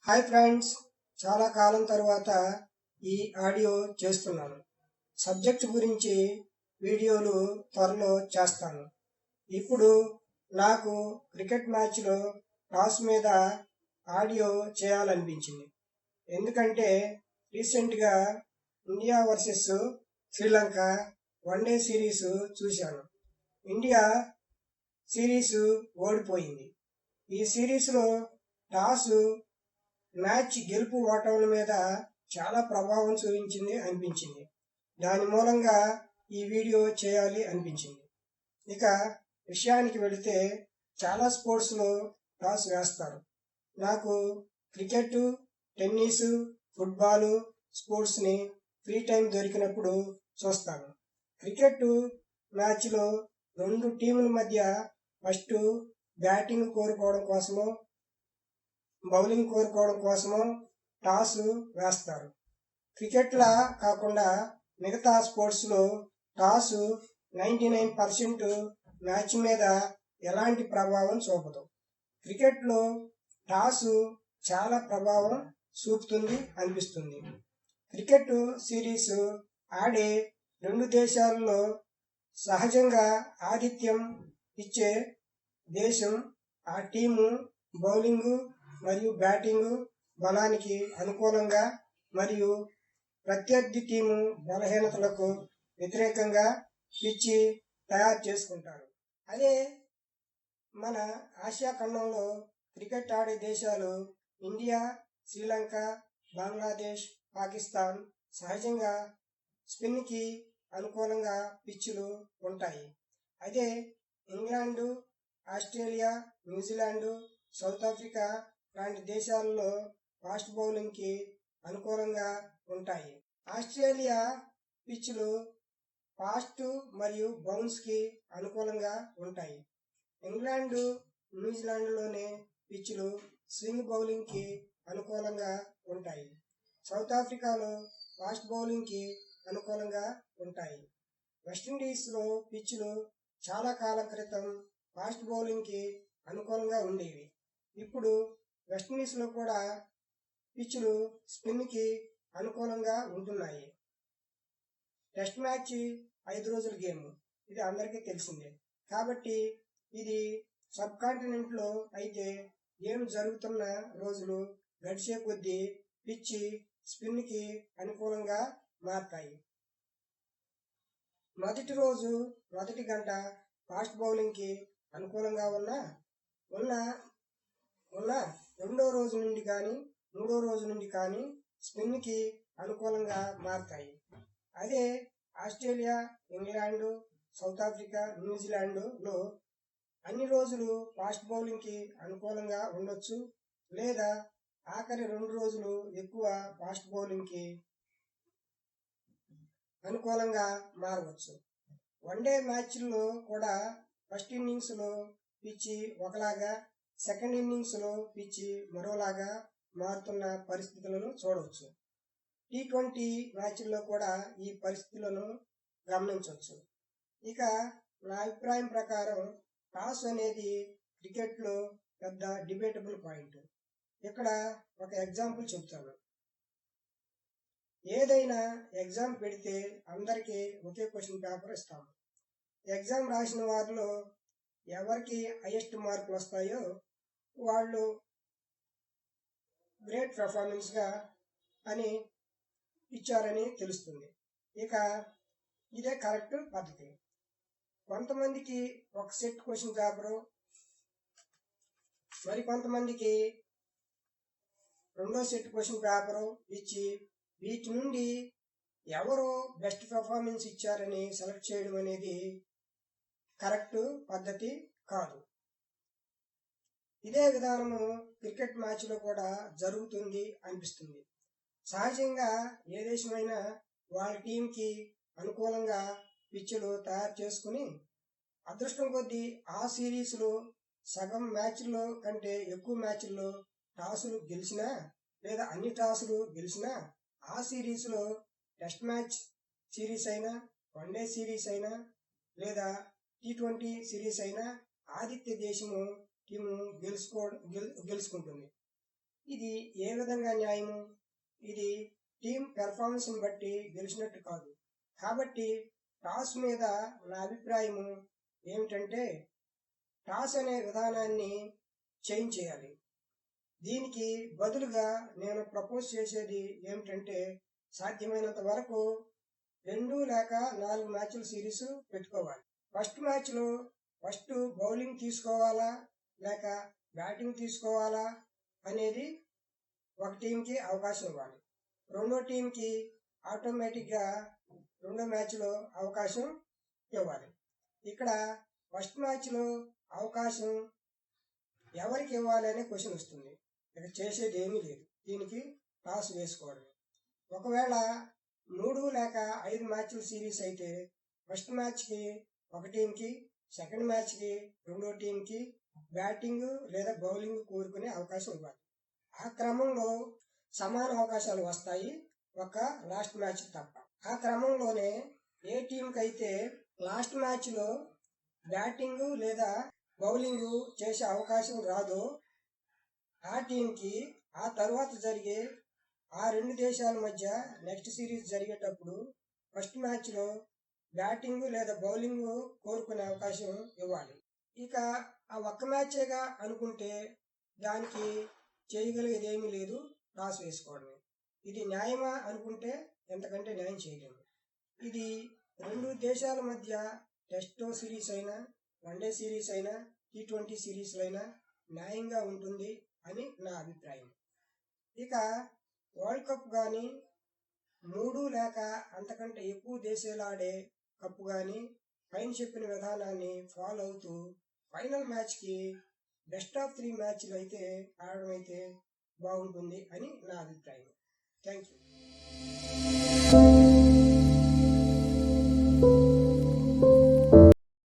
Hi friends, చాలా కాలం తర్వాత ఈ ఆడియో చేస్తున్నాను. సబ్జెక్ట్ గురించి వీడియోలు త్వరలో చేస్తాను. ఇప్పుడు నాకు క్రికెట్ మ్యాచ్లో టాస్ మీద ఆడియో చేయాలనిపించింది. ఎందుకంటే రీసెంట్గా India versus Sri Lanka one day series చూశాను. ఇండియా సిరీస్ ఓడిపోయింది. ఈ సిరీస్లో టాస్ మ్యాచ్ గెలుపు ఓటముల మీద చాలా ప్రభావం చూపించింది అనిపించింది. దాని మూలంగా ఈ వీడియో చేయాలి అనిపించింది. ఇక విషయానికి వెళితే చాలా స్పోర్ట్స్లో టాస్ వేస్తారు. నాకు క్రికెట్, టెన్నిస్, ఫుట్బాల్ స్పోర్ట్స్ని ఫ్రీ టైం దొరికినప్పుడు చూస్తాను. క్రికెట్ మ్యాచ్లో రెండు టీముల మధ్య ఫస్ట్ బ్యాటింగ్ కోరుకోవడం కోసమో బౌలింగ్ కోరుకోవడం కోసమో టాస్ వేస్తారు. క్రికెట్లా కాకుండా మిగతా స్పోర్ట్స్లో టాస్ 99% మ్యాచ్ మీద ఎలాంటి ప్రభావం చూపదు. క్రికెట్లో టాస్ చాలా ప్రభావం చూపుతుంది అనిపిస్తుంది. క్రికెట్ సిరీస్ ఆడే రెండు దేశాలలో సహజంగా ఆతిథ్యం ఇచ్చే దేశం ఆ టీము బౌలింగ్ మరియు బ్యాటింగ్ బలానికి అనుకూలంగా మరియు ప్రత్యర్థి టీము బలహీనతలకు వ్యతిరేకంగా పిచ్చి తయారు చేసుకుంటారు. అదే మన ఆసియా ఖండంలో క్రికెట్ ఆడే దేశాలు ఇండియా, శ్రీలంక, బంగ్లాదేశ్, పాకిస్తాన్ సహజంగా స్పిన్కి అనుకూలంగా పిచ్చులు ఉంటాయి. అదే England, Australia, New Zealand, south Africa లాంటి దేశాలలో ఫాస్ట్ బౌలింగ్కి అనుకూలంగా ఉంటాయి. ఆస్ట్రేలియా పిచ్లు ఫాస్ట్ మరియు బౌన్స్కి అనుకూలంగా ఉంటాయి. ఇంగ్లాండు, న్యూజిలాండ్లోని పిచ్లు స్వింగ్ బౌలింగ్కి అనుకూలంగా ఉంటాయి. సౌత్ ఆఫ్రికాలో ఫాస్ట్ బౌలింగ్కి అనుకూలంగా ఉంటాయి. వెస్టిండీస్లో పిచ్లు చాలా కాలం క్రితం ఫాస్ట్ బౌలింగ్కి అనుకూలంగా ఉండేవి. ఇప్పుడు వెస్టిండీస్లో కూడా పిచ్లు స్పిన్కి అనుకూలంగా ఉంటున్నాయి. టెస్ట్ మ్యాచ్ 5 రోజుల గేమ్, ఇది అందరికీ తెలిసిందే. కాబట్టి ఇది సబ్ కాంటినెంట్లో అయితే గేమ్ జరుగుతున్న రోజులు గడిచే కొద్దీ పిచ్చి స్పిన్కి అనుకూలంగా మారతాయి. మొదటి రోజు మొదటి గంట ఫాస్ట్ బౌలింగ్కి అనుకూలంగా ఉన్న రెండో రోజు నుండి కానీ మూడో రోజు నుండి కానీ స్పిన్కి అనుకూలంగా మారతాయి. అదే ఆస్ట్రేలియా, ఇంగ్లాండు, సౌత్ ఆఫ్రికా, న్యూజిలాండ్లో అన్ని రోజులు ఫాస్ట్ బౌలింగ్కి అనుకూలంగా ఉండొచ్చు, లేదా ఆఖరి 2 రోజులు ఎక్కువ ఫాస్ట్ బౌలింగ్కి అనుకూలంగా మారవచ్చు. వన్డే మ్యాచ్ల్లో కూడా ఫస్ట్ ఇన్నింగ్స్లో పిచ్చి ఒకలాగా, సెకండ్ ఇన్నింగ్స్లో పిచ్చి మరోలాగా మారుతున్న పరిస్థితులను చూడవచ్చు. T20 మ్యాచ్ల్లో కూడా ఈ పరిస్థితులను గమనించవచ్చు. ఇక నా అభిప్రాయం ప్రకారం టాస్ అనేది క్రికెట్లో పెద్ద డిబేటబుల్ పాయింట్. ఇక్కడ ఒక ఎగ్జాంపుల్ చెప్తాను. ఏదైనా ఎగ్జామ్ పెడితే అందరికీ ఒకే క్వశ్చన్ పేపర్ ఇస్తాము. ఎగ్జామ్ రాసిన వారిలో ఎవరికి హైయెస్ట్ మార్కులు వస్తాయో వాళ్ళు గ్రేట్ పెర్ఫార్మెన్స్గా అని ఇచ్చారని తెలుస్తుంది. ఇక ఇదే కరెక్ట్ పద్ధతి. కొంతమందికి ఒక సెట్ క్వశ్చన్ పేపరు, మరి కొంతమందికి రెండో సెట్ క్వశ్చన్ పేపరు ఇచ్చి వీటి నుండి ఎవరు బెస్ట్ పెర్ఫార్మెన్స్ ఇచ్చారని సెలెక్ట్ చేయడం అనేది కరెక్ట్ పద్ధతి కాదు. ఇదే విధానము క్రికెట్ మ్యాచ్లో కూడా జరుగుతుంది అనిపిస్తుంది. సహజంగా ఏ దేశమైనా వాళ్ళ టీంకి అనుకూలంగా పిచ్చులు తయారు చేసుకుని అదృష్టం కొద్దీ ఆ సిరీస్లో సగం మ్యాచ్ల్లో కంటే ఎక్కువ మ్యాచ్ల్లో టాసులు గెలిచినా లేదా అన్ని టాసులు గెలిచినా ఆ సిరీస్లో టెస్ట్ మ్యాచ్ సిరీస్ అయినా, వన్డే సిరీస్ అయినా లేదా T20 సిరీస్ అయినా ఆతిథ్య దేశము టీము గెలుచుకుంటుంది. ఇది ఏ విధంగా న్యాయము? ఇది టీం పెర్ఫార్మెన్స్ ని బట్టి గెలిచినట్టు కాదు. కాబట్టి టాస్ మీద నా అభిప్రాయము ఏమిటంటే టాస్ అనే విధానాన్ని చేంజ్ చేయాలి. దీనికి బదులుగా నేను ప్రపోజ్ చేసేది ఏమిటంటే సాధ్యమైనంత వరకు 2 లేక 4 మ్యాచ్ల సిరీస్ పెట్టుకోవాలి. ఫస్ట్ మ్యాచ్లో ఫస్ట్ బౌలింగ్ తీసుకోవాలా లేక బ్యాటింగ్ తీసుకోవాలా అనేది ఒక టీంకి అవకాశం ఇవ్వాలి. రెండో టీంకి ఆటోమేటిక్గా రెండో మ్యాచ్లో అవకాశం ఇవ్వాలి. ఇక్కడ ఫస్ట్ మ్యాచ్లో అవకాశం ఎవరికి ఇవ్వాలి అనే క్వశ్చన్ వస్తుంది. ఇక చేసేది ఏమీ లేదు, దీనికి టాస్ వేసుకోవడం. ఒకవేళ 3 లేక 5 మ్యాచ్ల సిరీస్ అయితే ఫస్ట్ మ్యాచ్కి ఒక టీంకి, సెకండ్ మ్యాచ్కి రెండో టీంకి బ్యాటింగ్ లేదా బౌలింగ్ కోరుకునే అవకాశం ఇవ్వాలి. ఆ క్రమంలో సమాన అవకాశాలు వస్తాయి, ఒక లాస్ట్ మ్యాచ్ తప్ప. ఆ క్రమంలోనే ఏ టీంకి అయితే లాస్ట్ మ్యాచ్లో బ్యాటింగ్ లేదా బౌలింగ్ చేసే అవకాశం రాదో ఆ టీంకి ఆ తర్వాత జరిగే ఆ 2 దేశాల మధ్య నెక్స్ట్ సిరీస్ జరిగేటప్పుడు ఫస్ట్ మ్యాచ్లో బ్యాటింగ్ లేదా బౌలింగ్ కోరుకునే అవకాశం ఇవ్వాలి. ఇక ఆ ఒక్క మ్యాచేగా అనుకుంటే దానికి చేయగలిగేది ఏమీ లేదు, టాస్ వేసుకోవడమే. ఇది న్యాయమా అనుకుంటే ఎంతకంటే న్యాయం చేయలేము. ఇది 2 దేశాల మధ్య టెస్ట్ సిరీస్ అయినా, వన్డే సిరీస్ అయినా, T20 సిరీస్లు అయినా న్యాయంగా ఉంటుంది అని నా అభిప్రాయం. ఇక వరల్డ్ కప్ కానీ 3 లేక అంతకంటే ఎక్కువ దేశాలు ఆడే కప్పు కానీ పైన చెప్పిన విధానాన్ని ఫాలో అవుతూ ఫైనల్ మ్యాచ్కి బెస్ట్ ఆఫ్ 3 మ్యాచ్లు అయితే ఆడడం అయితే బాగుంటుంది అని నా అభిప్రాయం. Thank you.